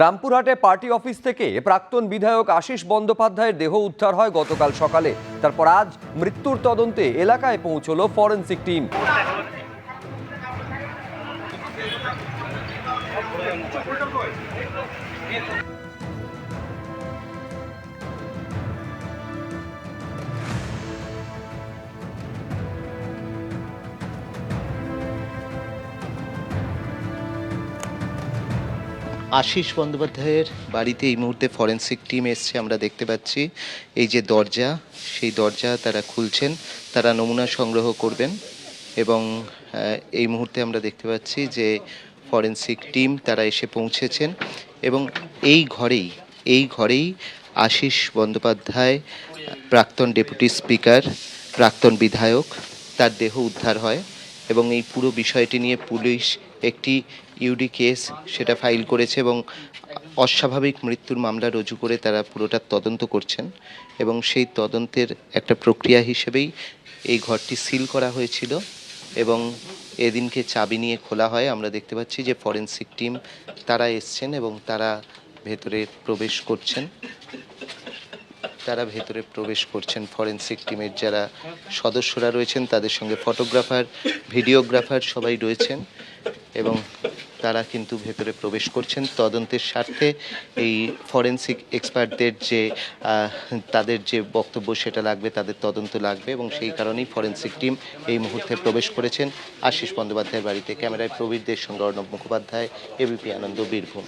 রামপুরহাটে party office থেকে প্রাক্তন বিধায়ক আশিস বন্দ্যোপাধ্যায়ের দেহ উদ্ধার হয় গতকাল সকালে। তারপর আজ মৃত্যুর তদন্তে এলাকায় পৌঁছলো ফরেনসিক টিম। আশিস বন্দ্যোপাধ্যায়ের বাড়িতে এই মুহূর্তে ফরেনসিক টিম এসছে। আমরা দেখতে পাচ্ছি এই যে দরজা, সেই দরজা তারা খুলছেন, তারা নমুনা সংগ্রহ করবেন। এবং এই মুহূর্তে আমরা দেখতে পাচ্ছি যে ফরেনসিক টিম তারা এসে পৌঁছেছেন এবং এই ঘরেই আশিস বন্দ্যোপাধ্যায়, প্রাক্তন ডেপুটি স্পিকার, প্রাক্তন বিধায়ক, তার দেহ উদ্ধার হয়। এবং এই পুরো বিষয়টি নিয়ে পুলিশ একটি ইউডি কেস সেটা ফাইল করেছে এবং অস্বাভাবিক মৃত্যুর মামলা রুজু করে তারা পুরোটা তদন্ত করছেন। এবং সেই তদন্তের একটা প্রক্রিয়া হিসেবেই এই ঘরটি সিল করা হয়েছিল এবং এদিনকে চাবি নিয়ে খোলা হয়। আমরা দেখতে পাচ্ছি যে ফরেনসিক টিম তারা এসছেন এবং তারা ভেতরে প্রবেশ করছেন। ফরেনসিক টিমের যারা সদস্যরা রয়েছেন তাদের সঙ্গে ফটোগ্রাফার, ভিডিওগ্রাফার সবাই রয়েছেন এবং তারা কিন্তু ভেতরে প্রবেশ করছেন তদন্তের স্বার্থে। এই ফরেনসিক এক্সপার্টদের যে তাদের যে বক্তব্য সেটা লাগবে, তাদের তদন্ত লাগবে এবং সেই কারণেই ফরেনসিক টিম এই মুহূর্তে প্রবেশ করেছেন আশিস বন্দ্যোপাধ্যায়ের বাড়িতে। ক্যামেরায় প্রবীরদের সঙ্গে অর্ণব মুখোপাধ্যায়, এবিপি আনন্দ, বীরভূম।